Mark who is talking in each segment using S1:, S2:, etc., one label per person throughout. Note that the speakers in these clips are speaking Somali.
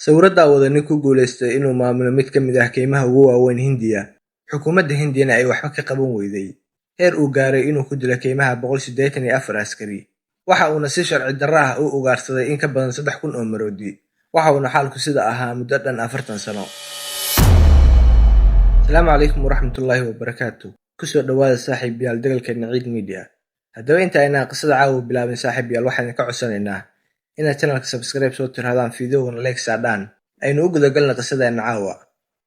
S1: Sawirada wadani ku guuleystay inuu maamulo mid ka mid ah keymaha ugu waaweyn Hindiya. Xukuumadda Hindiyana ay waxba ka qaban weyday. Heer uu gaaray inuu ku dilo keymaha 184 askari. Waxa uuna si sharci darro ah u ugaarsaday in ka badan 3,000 oo maroodi. Waxa uuna xaalku sida ahaa muddo dhan 40 sano. Asalaamu calaykum waraxmatullaahi wabarakaatuh. Kusoo dhawaada saaxiibayaal dagalkeena Ciid Media. Haddaba inta aynaan qisada caawa bilaabin saaxiibayaal waxaan ka codsanaynaa inaad channelka subscribe soo tirahdaan fiidiyowan like saadhaan aynu u gudagalna qisadeena caawa.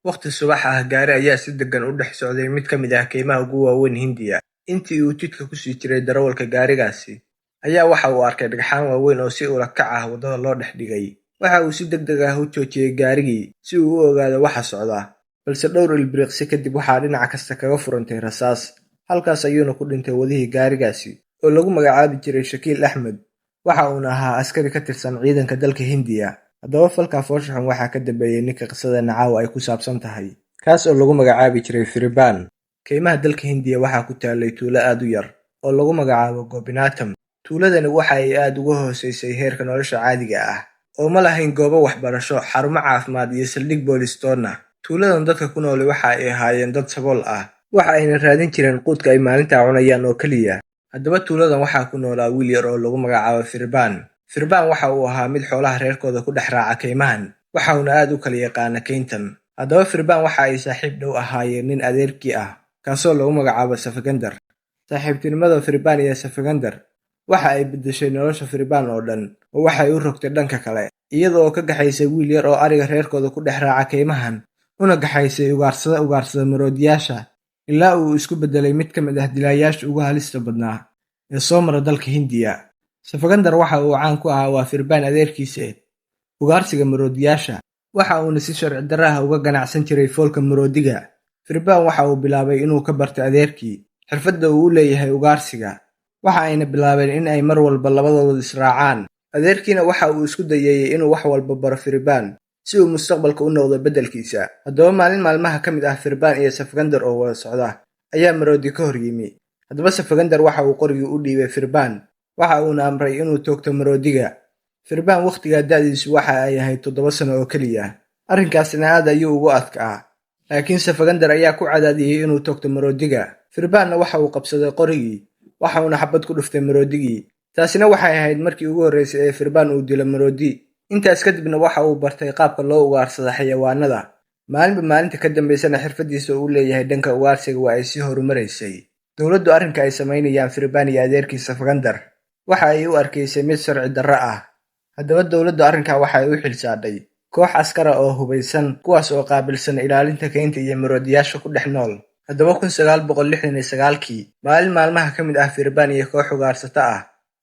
S1: Waqti subax ah gaari ayaa si degan u dhex socday mid ka mid ah keymaha ugu waaweyn Hindiya. Intii uu jidka ku sii jiray darawalka gaarigaasi ayaa waxa uu arkay dhagxaan waaweyn oo si ula kac ah wadada loo dhex dhigay. Waxa uu si degdeg ah u joojiyay gaarigii si uu u ogaado waxa socda. Balse dhowr ilbiriqsi kadib waxaa dhinac kasta kaga furantay rasaas. Halkaas ayuuna ku dhintay wadihii gaarigaasi oo lagu magacaabi jiray Shakiil Axmed. Waxa uuna ahaa askari ka tirsan ciidanka dalka Hindiya. Haddaba falka fooshaxan waxaa ka dambeeyay ninka qisadeena caawa ay ku saabsan tahay, kaas oo lagu magacaabi jiray Firban. Keymaha dalka Hindiya waxaa ku taalay tuulo aad u yar oo lagu magacaabo Gopinatham. Tuuladani waxa ay aad uga hooseysay heerka nolosha caadiga ah oo ma lahayn goobo waxbarasho, xarumo caafimaad iyo saldhig boolis toona. Tuuladan dadka ku nool waxa ay ahaayeen dad sabool ah, waxa ayna raadin jireen quudka ay maalinta cunayaan oo kaliya. Haddaba tuuladan waxaa ku noolaa wiil yar oo lagu magacaabo Firban. Firban waxa uu ahaa mid xoolaha reerkooda ku dhex raaca keymahan, waxa uuna aad u kala yaqaana keyntan. Haddaba Firban waxa ay saaxiib dhow ahaayeen nin adeerkii ah, kaasoo lagu magacaabo Safagandar. Saaxiibtinimada Firban iyo Safagandar waxa ay beddeshay nolosha Firban oo dhan, oo waxay u rogtay dhanka kale, iyadoo ka gaxaysay wiil yar oo ariga reerkooda ku dhex raaca keymahan, una gaxaysay ugaarsada maroodiyaasha, ilaa uu isku beddelay mid ka mid ah dilaayaasha ugu halista badnaa ee soo mara dalka Hindiya. Safagandar waxa uu caan ku ahaa waa Firban adeerkiisa ugaarsiga maroodiyaasha. Waxa uuna si sharci darro ah uga ganacsan jiray foolka maroodiga. Firban waxa uu bilaabay inuu ka barto adeerkii xirfadda uu u leeyahay ugaarsiga. Waxa ayna bilaabeen in ay mar walba labadooda israacaan. Adeerkiina waxa uu isku dayay inuu wax walba baro Firban si uu mustaqbalka u noqdo beddelkiisa. Haddaba maalin maalmaha ka mid ah Firban iyo Safagandar oo wada socda ayaa maroodi ka hor yimi. Haddaba Safagandar waxa uu qorigii u dhiibay Firban, waxa uuna amray inuu toogto maroodiga. Firban waqtigaa da'diisu waxa ay ahayd 7 sano oo kaliya. Arrinkaasina aad ayuu ugu adkaa, laakiin Safagandar ayaa ku cadaadiyay inuu toogto maroodiga. Firbanna waxa uu qabsaday qorigii, waxa uuna xabad ku dhuftay maroodigii. Taasina waxay ahayd markii ugu horreysay ee Firban uu dilo maroodi. Intaas kadibna waxa uu bartay qaabka loo ugaarsado xayawaanada. Maalinba maalinta ka dambeysana xirfadiisa uu leeyahay dhanka ugaarsiga waa ay sii horumaraysay. Dowladdu arrinka ay samaynayaan Firban iyo adeerkii Safagandar waxa ay u arkaysay mid sharci darro ah. Haddaba dowladdu arrinka waxa ay u xilsaaray koox askar ah oo hubeysan, kuwaas oo qaabilsan ilaalinta keynta iyo maroodiyaasha ku dhex nool. Haddaba 1969kii, maalin maalmaha ka mid ah Firban iyo koox ugaarsata ah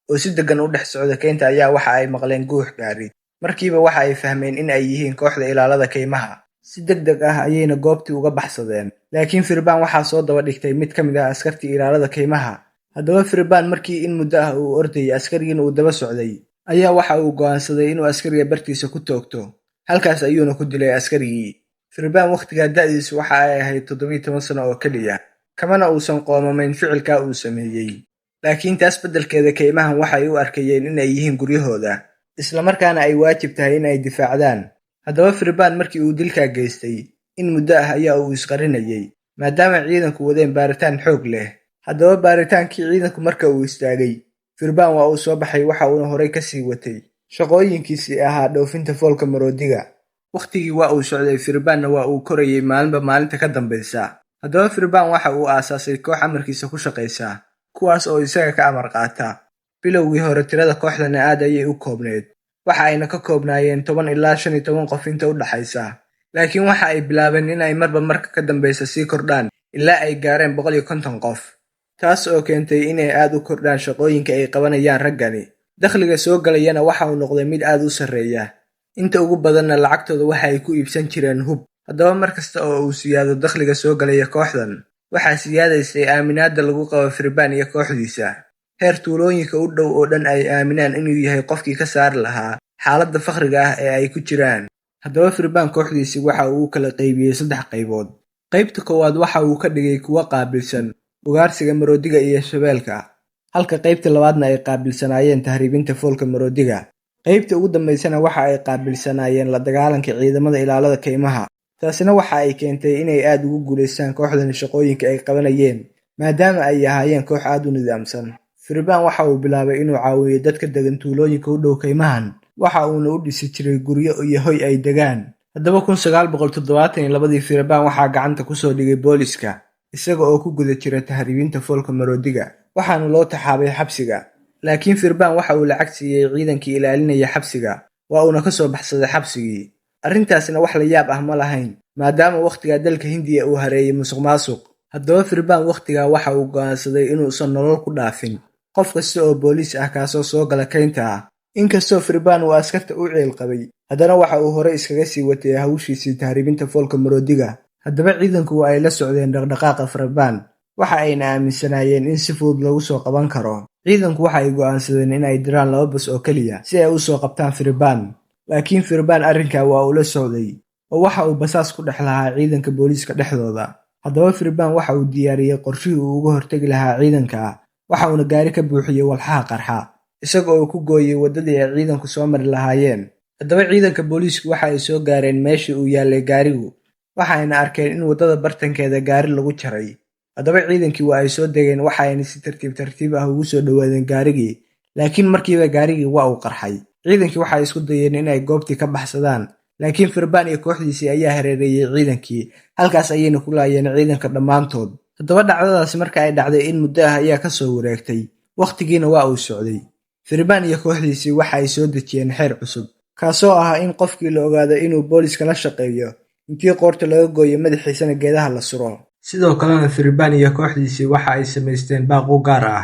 S1: oo si degan u dhex socda keynta ayaa waxa ay maqleen guux gaari. Markiiba waxa ay fahmeen in ay yihiin kooxda ilaalada keymaha. Si degdeg ah ayayna goobtii uga baxsadeen. Laakiin Firban waxaa soo daba dhigtay mid ka mid ah askartii ilaalada keymaha. Haddaba Firban markii in muddo ah uu ordayay askarigiina uu daba socday, ayaa waxa uu go'aansaday inuu askariga bartiisa ku toogto. Halkaas ayuuna ku dilay askarigii. Firban waqtigaa da'diisu waxa ay ahayd 17 sano oo kaliya, kamana uusan qoomamayn ficilka uu sameeyay. Laakiin taas beddelkeeda keymahan waxay u arkayeen in ay yihiin guryahooda, isla markaana ay waajib tahay in ay difaacdaan. Haddaba Firban markii uu dilka geystay, in muddo ah ayaa uu isqarinayay, maadaama ciidanku wadeen baaritaan xoog leh. Haddaba baaritaankii ciidanku marka uu istaagay, Firban waa uu soo baxay, waxa uuna horay ka sii watay shaqooyinkiisii ahaa dhoofinta foolka maroodiga. Waqtigii waa uu socday, Firbanna waa uu korayay maalinba maalinta ka dambeysa. Haddaba Firban waxa uu aasaasay koox amarkiisa ku shaqaysa, kuwaas oo isaga ka amar qaata. Bilowgii hore tirada kooxdana aad ayay u koobneed, waxa ayna ka koobnaayeen 10 ilaa 15 qof inta u dhaxaysa. Laakiin waxa ay bilaabeen in ay marba marka ka dambeysa sii kordhaan ilaa ay gaareen 150 qof. Taas oo keentay inay aad u kordhaan shaqooyinka ay qabanayaan raggani. Dakhliga soo galayana waxa uu noqday mid aad u sarreeya. Inta ugu badanna lacagtooda waxa ay ku iibsan jireen hub. Haddaba markasta oo uu siyaado dakhliga soo galaya kooxdan, waxaa siyaadaysay aaminaadda lagu qabo Firban iyo kooxdiisa. Heer tuulooyinka u dhow oo dhan ay aaminaan inuu yahay qofkii ka saari lahaa xaaladda faqriga ah ee ay ku jiraan. Haddaba Firban kooxdiisi waxa uu kala qaybiyey 3 qaybood. Qaybta koowaad waxa uu ka dhigay kuwa qaabilsan ugaarsiga maroodiga iyo shabeelka, halka qaybta labaadna ay qaabilsanaayeen tahriibinta foolka maroodiga. qaybta ugu dambeysana waxa ay qaabilsanaayeen la dagaalanka ciidamada ilaalada kaymaha. taasina waxa ay keentay inay aad ugu guuleystaan kooxdan shaqooyinka ay qabanayeen maadaama ay ahaayeen koox aad u nidaamsan. Firban waxa uu bilaabay inuu caawiyo dadka degan tuulooyinka u dhow kaymahan, waxa uuna u dhisi jiray guryo iyo hoy ay degaan. Haddaba 1972 Firban waxaa gacanta ku soo dhigay booliska isaga oo ku guda jira tahriibinta foolka maroodiga, waxaana loo taxaabay xabsiga. laakiin Firban waxa uu lacag siiyay ciidankii ilaalinaya xabsiga, waa uuna ka soo baxsaday xabsigii. arrintaasina wax la yaab ah ma lahayn maadaama waqtiga dalka Hindiya uu hareeyay musuqmaasuq. haddaba Firban waqtiga waxa uu go'aansaday inuusan nolol ku dhaafin qof kasta oo booliis ah kaasoo soo gala kaynta ah. inkastoo Firban uu askarta u ceel qabay, haddana waxa uu hore iskaga sii watay hawshiisii tahriibinta foolka maroodiga. haddaba ciidanku waa ay la socdeen dhaqdhaqaaqa Firban, waxa ayna aaminsanaayeen in si fudud lagu soo qaban karo. ciidanku waxa ay go'aansadeen in ay diraan 2 bas oo kaliya si ay u soo qabtaan Firban. laakiin Firban arrinkaa waa uu la socday oo waxa uu basaas ku dhex lahaa ciidanka booliiska dhexdooda. haddaba Firban waxa uu diyaariyay qorshihii uu uga hortagi lahaa ciidanka, waxa uuna gaari ka buuxiyay walxaha qarxa isaga oo ku gooyay wadadii ay ciidanku soo mari lahaayeen. haddaba ciidanka booliisku waxa ay soo gaareen meeshii uu yaalay gaarigu, waxa ayna arkeen in wadada bartankeeda gaari lagu jaray. haddaba ciidankii waa ay soo degeen, waxa ayna si tartiib ah ugu soo dhawaadeen gaarigii, laakiin markiiba gaarigii waa uu qarxay. ciidankii waxa ay isku dayeen in ay goobtii ka baxsadaan, laakiin Firban iyo kooxdiisii ayaa hareereeyay ciidankii, halkaas ayayna ku laayeen ciidanka dhammaantood. haddaba dhacdadaasi marka ay dhacday in muddo ah ayaa ka soo wareegtay, waqtigiina waa uu socday. Firban iyo kooxdiisii waxa ay soo dejiyeen xeer cusub, kaasoo ah in qofkii la ogaado inuu booliiska la shaqeeyo intii qoorta laga gooyo madaxiisana geedaha la suro. sidoo kalena Firban iyo kooxdiisii waxa ay samaysteen baaq u gaar ah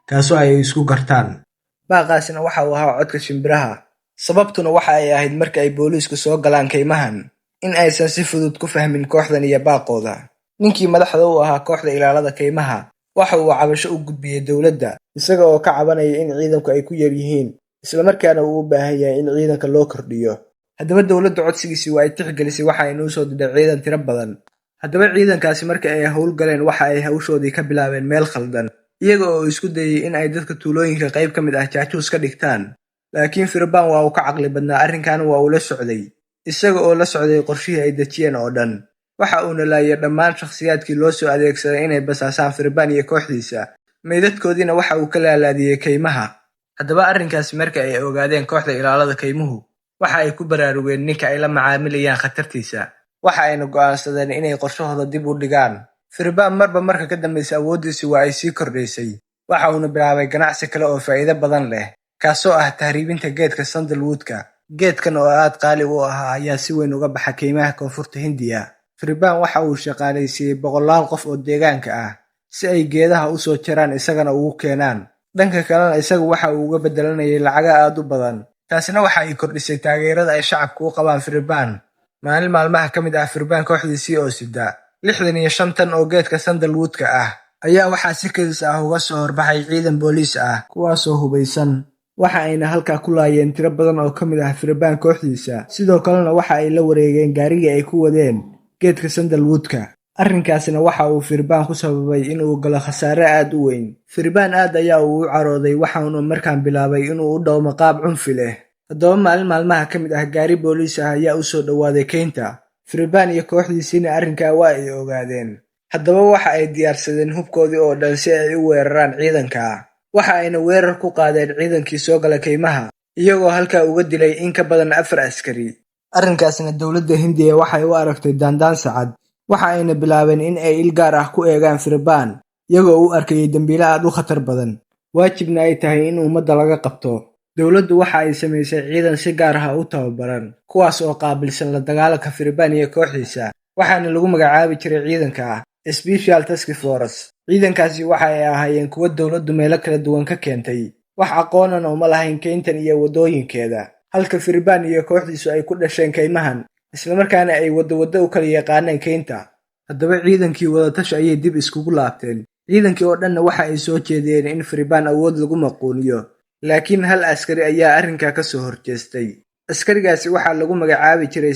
S1: kaasoo ay isku gartaan. baaqaasina waxa uu ahaa codka shimbiraha, sababtuna waxa ay ahayd marka ay booliisku soo galaan kaymahan in aysan si fudud ku fahmin kooxdan iyo baaqooda. ninkii madaxda u ahaa kooxda ilaalada kaymaha waxa uu cabasho u gudbiyay dowladda isaga oo ka cabanaya in ciidanku ay ku yar yihiin, isla markaana uu u baahan yahay in ciidanka loo kordhiyo. haddaba dowladda codsigiisii waa ay tixgelisay, waxa ay noo soo diray ciidan tiro badan. haddaba ciidankaasi marka ay hawl galeen waxa ay hawshoodii ka bilaabeen meel khaldan, iyaga oo isku dayay in ay dadka tuulooyinka qayb ka mid ah jaajuus ka dhigtaan. laakiin Firban waa uu ka caqli badnaa, arrinkaana waa uu la socday isaga oo la socday qorshihii ay dejiyeen oo dhan. waxa uuna laayay dhammaan shakhsiyaadkii loo soo adeegsaday inay basaasaan Firban iyo kooxdiisa, meydadkoodiina waxa uu ka laalaadiyey kaymaha. haddaba arrinkaasi marka ay ogaadeen kooxda ilaalada kaymuhu, waxa ay ku baraarugeen ninka ay la macaamilayaan khatartiisa, waxa ayna go'aansadeen inay qorshahooda dib u dhigaan. Firban marba marka ka dambaysa awooddiisii waa ay sii kordhaysay, waxa uuna bilaabay ganacsi kale oo faa'iido badan leh, kaasoo ah tahriibinta geedka sandalwoodka. geedkan oo aad qaali u ahaa ayaa si weyn uga baxa kaymaha koonfurta Hindiya. Firban waxa uu shaqaaleysiiyey 100 qof oo deegaanka ah si ay geedaha u soo jaraan isagana ugu keenaan. dhanka kalena isagu waxa uu uga bedelanayay lacaga aad u badan, taasina waxa ay kordhisay taageerada ay shacabku u qabaan Firban. maalin maalmaha ka mid ah Firban kooxdiisii oo sida 65 tan oo geedka sandalwoodka ah ayaa waxaa si kedis ah uga soo horbaxay ciidan booliis ah kuwaasoo hubaysan, waxa ayna halkaa ku laayeen tiro badan oo ka mid ah Firban kooxdiisa. sidoo kalena waxa ay la wareegeen gaarigii ay ku wadeen geedka sandalwoodka. arrinkaasina waxa uu Firban ku sababay in uu galo khasaare aad u weyn. Firban aad ayaa uu u carooday, waxaana markaan bilaabay inuu u dhawmo qaab cunfi leh. haddaba maalin maalmaha ka mid ah gaari booliis ah ayaa u soo dhowaaday keynta. Firban iyo kooxdiisiina arrinkaa waa ay ogaadeen, haddaba waxa ay diyaarsadeen hubkoodii oo dhan si ay u weeraraan ciidanka. waxa ayna weerar ku qaadeen ciidankii soo gala kaymaha, iyagoo halkaa uga dilay in ka badan 4 askari. arrinkaasna dowladda Hindiya waxay u aragtay daandaan sacad, waxa ayna bilaabeen in ay il gaar ah ku eegaan Firban, iyagoo u arkayay dambiile aad u khatar badan, waajibna ay tahay in ummadda laga qabto. dowladdu waxa ay samaysay ciidan si gaar ah u tababaran, kuwaas oo qaabilsan la dagaalanka Firban iyo kooxdiisa, waxaana lagu magacaabi jiray ciidanka Special Task Force. ciidankaasi waxa ay ahaayeen kuwa dowladdu meelo kala duwan ka keentay, wax aqoonana uma lahayn keyntan iyo wadooyinkeeda, halka Firban iyo kooxdiisu ay ku dhasheen kaymahan, isla markaana ay waddo u kala yaqaaneen keynta. haddaba ciidankii wadatashi ayay dib iskugu laabteen. ciidankii oo dhanna waxa ay soo jeediyeen in Firban awood lagu maquuniyo, laakiin hal askari ayaa arrinkaa ka soo horjeestay. askarigaasi waxaa lagu magacaabi jiray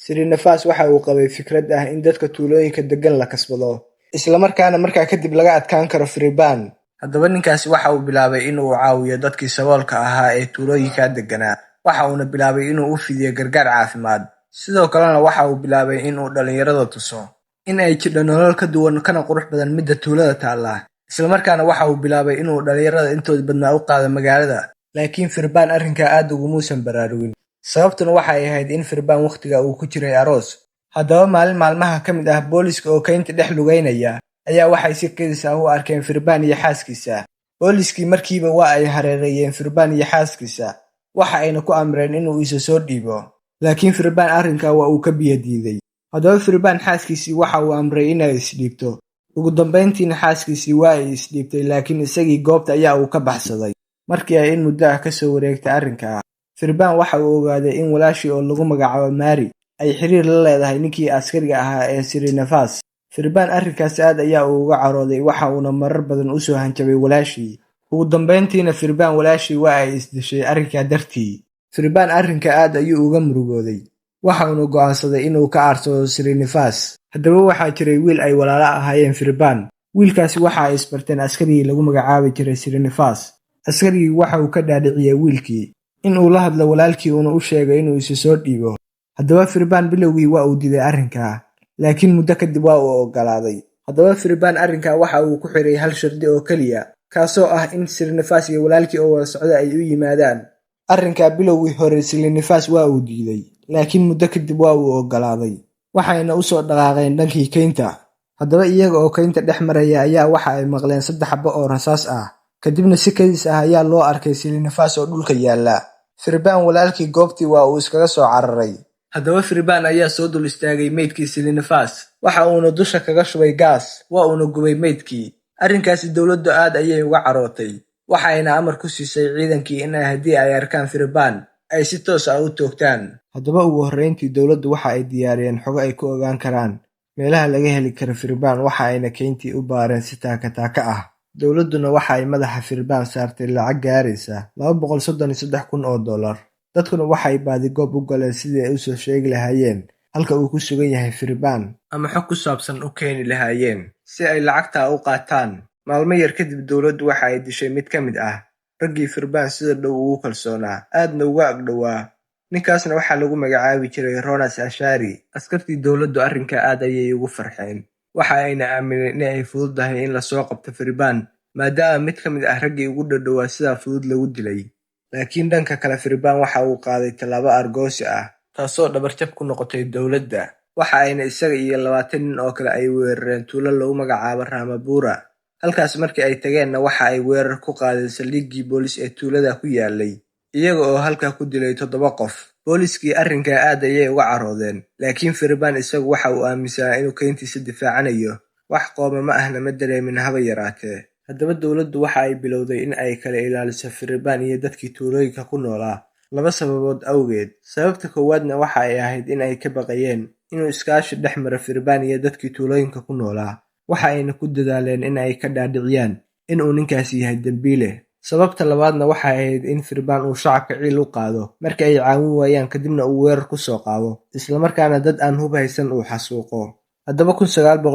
S1: Srinivas waxa uu qabay fikrad ah in dadka tuulooyinka degan la kasbado, isla markaana markaa kadib laga adkaan karo Firban. haddaba ninkaasi waxa uu bilaabay inuu caawiyo dadkii saboolka ahaa ee tuulooyinka deganaa, waxa uuna bilaabay inuu u fidiyo gargaar caafimaad. Sidoo kalena waxa uu bilaabay inuu dhalinyarada tuso in ay jidho nolol ka duwan kana qurux badan midda tuulada taalla. Isla markaana waxa uu bilaabay inuu dhalinyarada intooda badnaa u qaado magaalada. Laakiin Firbaan arrinkaa aad ugumuusan baraarugin. Sababtuna waxay ahayd in Firbaan waqtiga uu ku jiray aroos. Haddaba maalin maalmaha ka mid ah, booliska oo kaynta dhex lugaynaya ayaa waxay si kedis ah u arkeen Firbaan iyo xaaskiisa. Booliskii markiiba waa ay hareereeyeen Firbaan iyo xaaskiisa, waxa ayna ku amreen inuu isa soo dhiibo. Laakiin Firbaan arrinkaa waa uu ka biyo diiday. Haddaba Firbaan xaaskiisii waxa uu amray inay isdhiibto. Ugu dambeyntiina xaaskiisii waa ay isdhiibtay, laakiin isagii goobta ayaa uu ka baxsaday. Markii ay in muddo ah ka soo wareegtay arrinkaa, Firbaan waxa uu ogaaday in walaashii oo lagu magacaabo Mary ay xiriir la leedahay ninkii askariga ahaa ee Srinivas. Firbaan arrinkaas aad ayaa uu uga carooday, waxa uuna marar badan u soo hanjabay walaashii. Ugu dambeyntiina Firbaan walaashii waa ay isdishay arrinkaa dartii. Firbaan arrinka aad ayuu uga murugooday, waxa uuna go'aansaday inuu ka aarsado Srinivas. Haddaba waxaa jiray wiil ay walaalo ahaayeen Firbaan. Wiilkaasi waxa ay isbarteen askarigii lagu magacaabi jiray Srinivas. Askarigii waxa uu ka dhaadhiciyay wiilkii in uu la hadlo walaalkii uuna u sheegay inuu isa soo dhiibo. Haddaba Firbaan bilowgii waa uu diiday arrinkaa, laakiin muddo kadib waa uu oggolaaday. Haddaba Firbaan arrinkaa waxa uu ku xiray hal shardi oo keliya, kaasoo ah in Srinivas iyo walaalkii oo wada socda ay u yimaadaan. Arrinkaa bilowgii hore Srinivas waa uu diiday, laakiin muddo kadib waa uu oggolaaday. Waxayna u soo dhaqaaqeen dhankii kaynta. Haddaba iyaga oo kaynta dhex maraya ayaa waxa ay maqleen 3 xabbo oo rasaas ah. Kadibna si kedis ah ayaa loo arkay Srinivas oo dhulka yaalla. Firbaan walaalkii goobtii waa uu iskaga soo cararay. Haddaba Firbaan ayaa soo dul istaagay meydkii Srinivas, waxa uuna dusha kaga shubay gaas, waa uuna gubay meydkii. Arrinkaasi dowladdu aad ayay uga carootay, waxayna amar ku siisay ciidankii in haddii ay arkaan Firbaan ay si toos ah u toogtaan. Haddaba ugu horreyntii dowladdu waxa ay diyaariyeen xogo ay ku ogaan karaan meelaha laga heli karo Firbaan, waxa ayna kayntii u baareen si taaka ah. Dowladduna waxa ay madaxa Firbaan saartay lacag gaaraysa $233,000. Dadkuna waxay baadigoob u galeen sidii ay u soo sheegi lahaayeen halka uu ku sugan yahay Firbaan, ama xog ku saabsan u keeni lahaayeen si ay lacagtaa u qaataan. Maalmo yar kadib dowladdu waxa ay dishay mid ka mid ah raggii Firbaan sida dhow ugu kalsoonaa, aadna uga agdhowaa. Ninkaasna waxaa lagu magacaabi jiray Ronas Ashari. Askartii dowladdu arrinkaa aad ayay ugu farxeen, waxa ayna aamineen in ay fududahay in la soo qabto Firbaan, maadaama mid ka mid ah raggii ugu dhowaa sidaa fudud lagu dilay. Laakiin dhanka kale Firbaan waxa uu qaaday tallaabo argoosi ah, taasoo dhabarjab ku noqotay dowladda. Waxa ayna isaga iyo 20 nin oo kale ay weerareen tuulo lagu magacaabo Ramapura. Halkaas markii ay tageenna waxa ay weerar ku qaadeen saldhiggii boolis ee tuulada ku yaalay, iyaga oo halkaa ku dilay 7 qof. Booliskii arrinkaa aad ayay uga caroodeen, laakiin Firbaan isagu waxa uu aaminsanaa inuu kayntiisa difaacanayo, wax qoomamo ahna ma dareemin haba yaraatee. Haddaba dowladdu waxa ay bilowday in ay kala ilaaliso Firbaan iyo dadkii tuulooyinka ku noolaa 2 sababood awgeed. Sababta koowaadna waxa ay ahayd in ay ka baqayeen inuu iskaashi dhex maro Firbaan iyo dadkii tuulooyinka ku noolaa. Waxa ayna ku dadaaleen in ay ka dhaadhiciyaan in uu ninkaasi yahay dambiile. Sababta labaadna waxay ahayd in Firbaan uu shacabka ciil u qaado marka ay caawin waayaan, kadibna uu weerar ku soo qaado, isla markaana dad aan hub haysan uu xasuuqo. Haddaba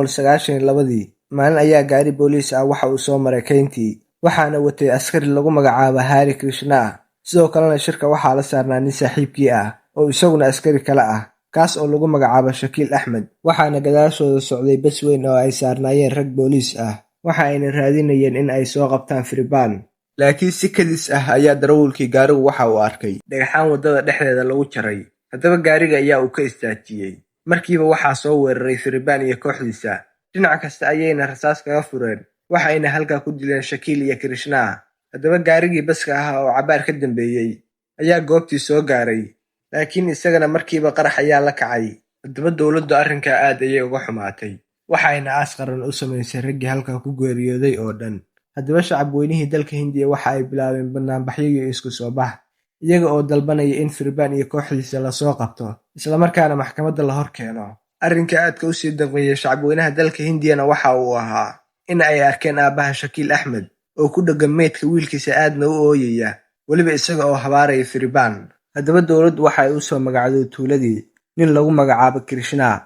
S1: 1992 maalin ayaa gaari booliis ah waxa uu soo maray kayntii, waxaana watay askari lagu magacaabo Hari Krishna. Sidoo kalena shirka waxaa la saarnaa nin saaxiibkii ah oo isaguna askari kale ah, kaas oo lagu magacaabo Shakiil Axmed. Waxaana gadaashooda socday bas weyn oo ay saarnaayeen rag booliis ah, waxa ayna raadinayeen in ay soo qabtaan Firbaan. Laakiin si kedis ah ayaa darawalkii gaarigu waxa uu arkay dhagaxaan waddada dhexdeeda lagu jaray. Haddaba gaariga ayaa uu ka istaajiyey. Markiiba waxaa soo weeraray Firbaan iyo kooxdiisa. Dhinac kasta ayayna rasaas kaga fureen, waxayna halkaa ku dileen Shakiil iyo Krishna. Haddaba gaarigii baska ahaa oo cabaar ka dambeeyey ayaa goobtii soo gaaray, laakiin isagana markiiba qarax ayaa la kacay. Haddaba dowladdu arrinkaa aad ayay uga xumaatay, waxayna aas qaran u samaysay raggii halkaa ku geeriyooday oo dhan. Haddaba shacab weynihii dalka Hindiya waxa ay bilaabeen banaanbaxyo iyo isku soo bax, iyaga oo dalbanaya in Firbaan iyo kooxdiisa la soo qabto, isla markaana maxkamadda la hor keeno. Arrinka aadka u sii danqiyay shacab weynaha dalka Hindiyana waxa uu ahaa in ay arkeen aabbaha Shakiil Axmed oo ku dheggan meydka wiilkiisa aadna u ooyaya, weliba isaga oo habaaraya Firbaan. Haddaba dowladdu waxay u soo magacday tuuladii nin lagu magacaabo Krishna.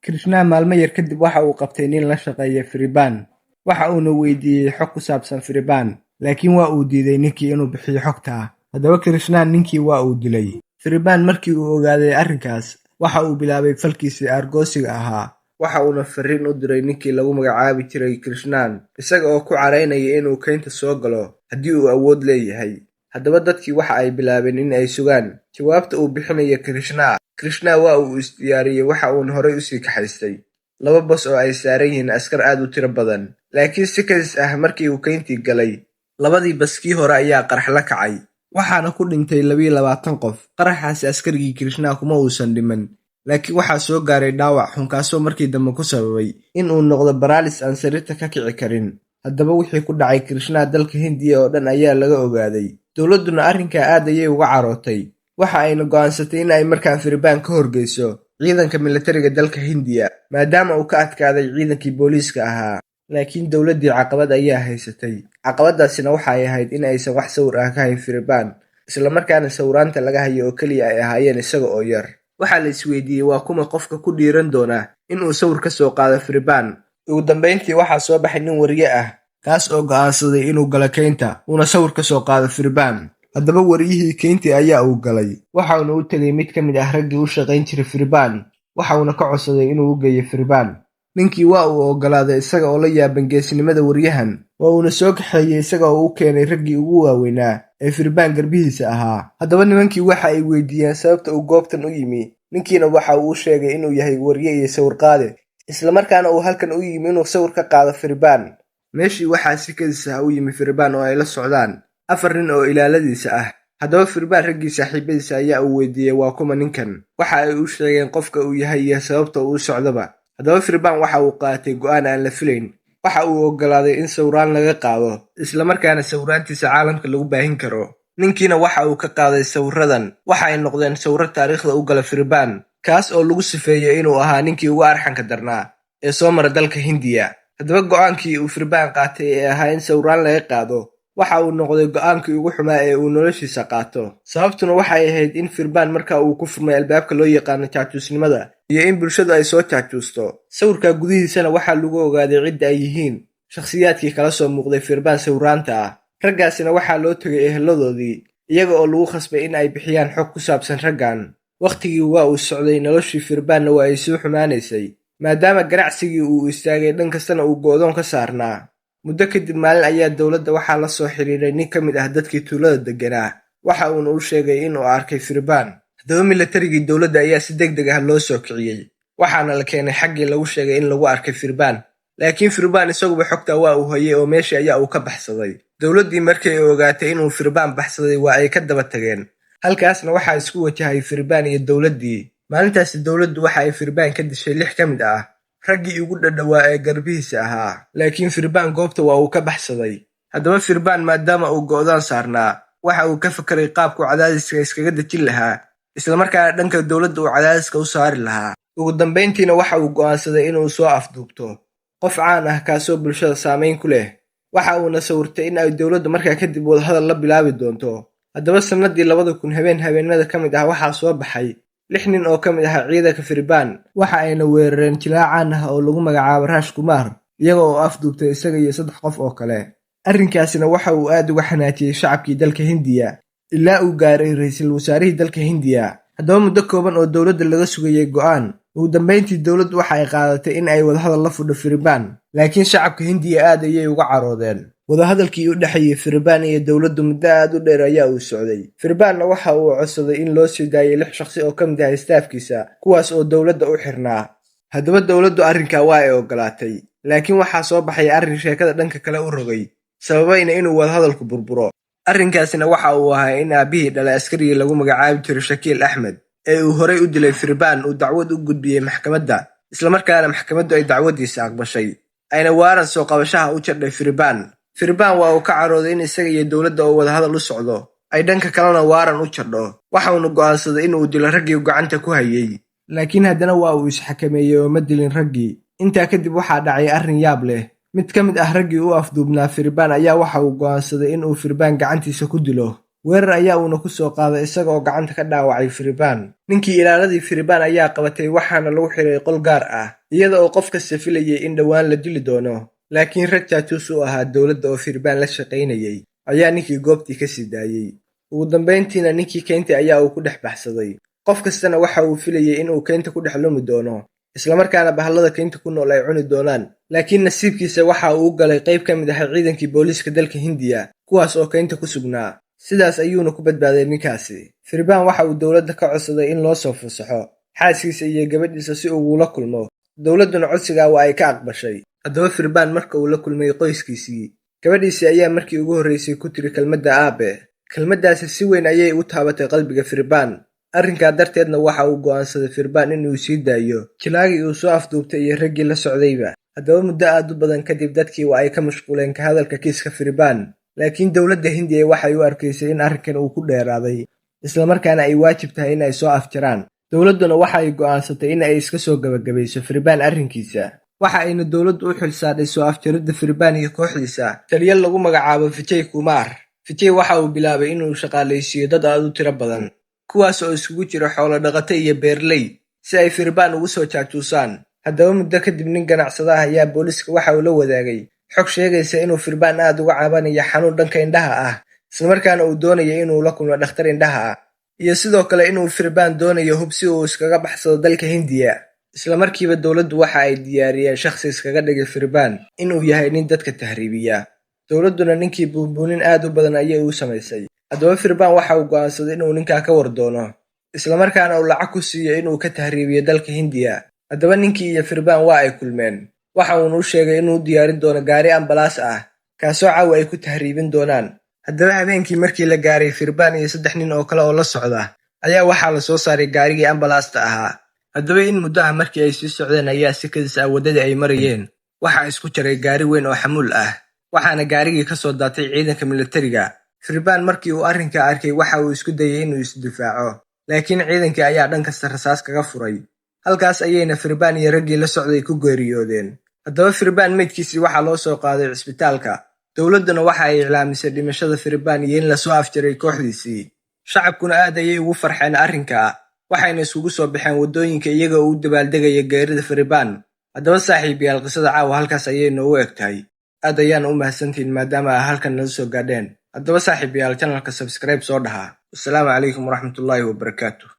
S1: Krishna maalmo yar kadib waxa uu qabtay nin la shaqeeya Firbaan, waxa uuna weydiiyey xog ku saabsan Firban, laakiin waa uu diiday ninkii inuu bixiyo xogta. Haddaba Krishna ninkii waa uu dilay. Firban markii uu ogaaday arrinkaas, waxa uu bilaabay falkiisii argoosiga ahaa. Waxa uuna fariin u diray ninkii lagu magacaabi jiray Krishnan, isaga oo ku caraynaya inuu keynta soo galo haddii uu awood leeyahay. Haddaba dadkii waxa ay bilaabeen in ay sugaan jawaabta uu bixinayo Krishna. Krishna waa uu isdiyaariyey, waxa uuna horay usii kaxaystay 2 bas oo ay saaran yihiin askar aad u tiro badan. Laakiin si kadis ah markii uu keyntii galay, 2dii baskii hore ayaa qarax la kacay, waxaana ku dhintay 22 qof. qaraxaasi askarigii Krishna kuma uusan dhiman, laakiin waxaa soo gaaray dhaawac xun kaasoo markii dambe ku sababay in uu noqdo baraalis aan sariirta ka kici karin. Haddaba wixii ku dhacay Krishna dalka Hindiya oo dhan ayaa laga ogaaday. Dowladduna arrinkaa aad ayay uga carootay, waxa ayna go'aansatay in ay markaan Firban ka horgeyso ciidanka militariga dalka Hindiya, maadaama uu ka adkaaday ciidankii booliiska ahaa. Laakiin dowladdii caqabad ayaa haysatay. Caqabadaasina waxa ay ahayd in aysan wax sawir ah ka hayn Firban, isla markaana sawiraanta laga hayo oo keliya ay ahaayeen isaga oo yar. Waxaa la isweydiiyey waa kuma qofka ku dhiiran doona in uu sawir ka soo qaado Firban. Ugu dambeyntii waxaa soo baxay nin wariye ah, kaas oo go'aansaday inuu galo keynta uuna sawir ka soo qaado Firban. Haddaba wariyihii keyntii ayaa uu galay, waxauna u tegay mid ka mid ah raggii u shaqayn jiray Firban, waxauna ka codsaday inuu u geeyo Firban. Ninkii waa uu oggolaaday isaga oo la yaaban geesinimada wariyahan, waa uuna soo kaxeeyey isaga oo u keenay raggii ugu waaweynaa ee Firban garbihiisa ahaa. Haddaba nimankii waxa ay weydiiyeen sababta uu goobtan u yimi. Ninkiina waxa uu sheegay inuu yahay wariye iyo sawir qaade, isla markaana uu halkan u yimi inuu sawir ka qaado Firban. Meeshii waxaa si kadis ah u yimi Firban oo ay la socdaan 4 nin oo ilaaladiisa ah. Haddaba Firban raggii saaxiibadiisa ayaa uu weydiiyey waa kuma ninkan. Waxa ay u sheegeen qofka uu yahay iyo sababta uu socdaba. Haddaba Firban waxa uu qaatay go'aan aan la filayn. Waxa uu oggolaaday in sawiraan laga qaado, isla markaana sawiraantiisa caalamka lagu baahin karo. Ninkiina waxa uu ka qaaday sawiradan. Waxa ay noqdeen sawiro taariikhda u gala Firban, kaas oo lagu sifeeyay inuu ahaa ninkii ugu arxanka darnaa ee soo mara dalka Hindiya. Haddaba go'aankii uu Firban qaatay ee ahaa in sawiraan laga qaado, waxa uu noqday go'aankii ugu xumaa ee uu noloshiisa qaato. Sababtuna waxay ahayd in Firban marka uu ku furmay albaabka loo yaqaano jaajuusnimada iyo in bulshadu ay soo jaajuusto. Sawirka gudihiisana waxaa lagu ogaaday cidda ay yihiin shakhsiyaadkii kala soo muuqday Firban sawiraanta ah. Raggaasina waxaa loo tegay eheladoodii, iyaga oo lagu khasbay in ay bixiyaan xog ku saabsan raggan. Waqtigii waa uu socday, noloshii Firbanna waa ay soo xumaanaysay, maadaama ganacsigii uu istaagay dhan kastana uu go'doon ka saarnaa. Muddo kadib maalin ayaa dowladda waxaa la soo xiriiray nin ka mid ah dadkii tuulada deganaa, waxa uuna u sheegay in uu arkay Firban. Haddaba militarigii dowladda ayaa si degdeg ah loo soo kiciyey, waxaana la keenay xaggii lagu sheegay in lagu arkay Firban. Laakiin Firban isaguba xogta waa uu hayay oo meeshii ayaa uu ka baxsaday. Dowladdii markii ay ogaatay inuu Firban baxsaday waa ay ka daba tageen. Halkaasna waxaa isku wajahay Firban iyo dowladdii. Maalintaasi dowladdu waxa ay Firban ka dishay 6 ka mid ah raggii ugu dhadhawaa ee garbihiisa ahaa. Laakiin Firban goobta waa uu ka baxsaday. Haddaba Firban maadaama uu go'doon saarnaa, waxa uu ka fakaray qaabku cadaadiska iskaga dejin lahaa, isla markaana dhanka dowladda uu cadaadiska u saari lahaa. Ugu dambeyntiina waxa uu go'aansaday inuu soo afduubto qof caan ah kaasoo bulshada saameyn ku leh. Waxa uuna sawirtay in ay dowladdu markaa kadib wadahadal la bilaabi doonto. Haddaba sanadii 2000 habeenada ka mid ah waxaa soo baxay 6 nin oo ka mid ah ciidanka Firban. Waxa ayna weerareen jilaa caan ah oo lagu magacaabo Raj Kumar, iyaga oo afduubtay isaga iyo 3 qof oo kale. Arrinkaasina waxa uu aad uga xanaajiyey shacabkii dalka Hindiya, ilaa uu gaaray ra'iisul wasaarihii dalka Hindiya. Haddaba muddo kooban oo dowladda laga sugayay go'aan, ugu dambeyntii dowladdu waxa ay qaadatay in ay wadahadal la fudho Firban, laakiin shacabka Hindiya aad ayay uga caroodeen. Wadahadalkii u dhexeeyay Firban iyo dowladdu muddo aad u dheer ayaa uu socday. Firbanna waxa uu codsaday in loo sii daayay 6 shakhsi oo ka mid ah staafkiisa, kuwaas oo dowladda u xirnaa. Haddaba dowladdu arrinkaa waa ay oggolaatay, laakiin waxaa soo baxay arrin sheekada dhanka kale u rogay, sababayna inuu wadahadalku burburo. Arrinkaasina waxa uu ahaa in aabihii dhalay askarigii lagu magacaabi jiray Shakil Ahmed ee uu horay u dilay Firban uu dacwad u gudbiyey maxkamadda, isla markaana maxkamaddu ay dacwadiisa aqbashay, ayna waaran soo qabashaha u jardhay Firban. Firban waa uu ka carooday in isaga iyo dowladda oo wadahadal u socdo ay dhanka kalena waaran u jardho. Waxa uuna go'aansaday in uu dilo raggii gacanta ku hayay, laakiin haddana waa uu isxakameeyey oo ma dilin raggii. Intaa kadib waxaa dhacay arrin yaab leh. Mid ka mid ah raggii u afduubnaa Firban ayaa waxa uu go'aansaday in uu Firban gacantiisa ku dilo. Weerar ayaa uuna ku soo qaaday isaga oo gacanta ka dhaawacay Firban. Ninkii ilaaladii Firban ayaa qabatay waxaana lagu xiray qol gaar ah, iyada oo qof kasta filayay in dhowaan la dili doono. laakiin rag jaajuus u ahaa dowladda oo Firbaan la shaqaynayay ayaa ninkii goobtii ka sii daayay. Ugu dambeyntiina ninkii keynta ayaa uu ku dhex baxsaday. Qof kastana waxa uu filayay inuu keynta ku dhex lumi doono, isla markaana bahallada keynta ku nool ay cuni doonaan. Laakiin nasiibkiisa waxa uu galay qayb ka mid ah ciidankii booliiska dalka Hindiya, kuwaas oo keynta ku sugnaa. Sidaas ayuuna ku badbaaday ninkaasi. Firbaan waxa uu dowladda ka codsaday in loo soo fasaxo xaaskiisa iyo gabadhiisa si uu ula kulmo. Dowladduna codsigaa waa ay ka aqbashay. Haddaba Firbaan marka uu la kulmay qoyskiisii, gabadhiisii ayaa markii ugu horreysay ku tiri kelmadda aabe. Kelmaddaasi si weyn ayay u taabatay qalbiga Firbaan. Arrinkaa darteedna waxa uu go'aansaday Firbaan inuu sii daayo jilaagii uu soo afduubtay iyo raggii la socdayba. Haddaba muddo aad u badan kadib dadkii waa ay ka mashquuleen ka hadalka kiiska Firbaan, laakiin dowladda Hindiya waxay u arkaysay in arrinkan uu ku dheeraaday, isla markaana ay waajib tahay in ay soo afjaraan. Dowladduna waxa ay go'aansatay in ay iska soo gabagabayso Firbaan arrinkiisa. Waxa ayna dowladdu u xilsaaray soo afjaridda Firbaan iyo kooxdiisa taliye lagu magacaabo Vijay Kumar. Vijay waxa uu bilaabay inuu shaqaalaysiiyo dad aad u tiro badan, kuwaas oo isugu jira xoolo dhaqato iyo beerley, si ay Firbaan ugu soo jaajuusaan. Haddaba muddo kadib nin ganacsada ah ayaa booliiska waxa uu la wadaagay xog sheegaysa inuu Firbaan aad uga caabanayo xanuun dhanka indhaha ah, isla markaana uu doonayo inuu la kulmo dhakhtar indhaha ah, iyo sidoo kale inuu Firbaan doonayo hub si uu iskaga baxsado dalka Hindiya. Isla markiiba dowladdu waxa ay diyaariyeen shakhsi iskaga dhigay Firbaan inuu yahay nin dadka tahriibiya. Dowladduna ninkii buunbuunin aad u badan ayay u samaysay. Haddaba Firbaan waxa uu go'aansaday inuu ninkaa ka war doono, isla markaana uu lacag ku siiyo inuu ka tahriibiyo dalka Hindiya. Haddaba ninkii iyo Firbaan waa ay kulmeen. Waxa uuna u sheegay inuu diyaarin doono gaari ambalaas ah, kaasoo caawa ay ku tahriibin doonaan. Haddaba habeenkii markii la gaaray, Firbaan iyo 3 nin oo kale oo la socda ayaa waxaa la soo saaray gaarigii ambalaasta ahaa. Haddaba in muddo ah markii ay sii socdeen ayaa si kadis ah waddadii ay marayeen waxaa isku jaray gaari weyn oo xamuul ah, waxaana gaarigii ka soo daatay ciidanka militariga. Firbaan markii uu arrinka arkay waxa uu isku dayay inuu isdifaaco, laakiin ciidankii ayaa dhan kasta rasaas kaga furay. Halkaas ayayna Firbaan iyo raggii la socday ku geeriyoodeen. Haddaba Firbaan meydkiisii waxaa loo soo qaaday cisbitaalka. Dowladduna waxa ay iclaamisay dhimashada Firbaan iyo in la soo afjaray kooxdiisii. Shacabkuna aad ayay ugu farxeen arrinka, waxayna isugu soo baxeen waddooyinka iyaga oo u dabaaldegaya geerida Firbaan. Haddaba saaxiibayaal, qisada caawa halkaas ayay noogu egtahay. Aad ayaan u mahadsantihiin maadaama aad halkan nala soo gaadheen. haddaba saaxiibayaal channelka subscribe soo dhaha. Assalaamu calaykum waraxmatullaahi wabarakaatuh.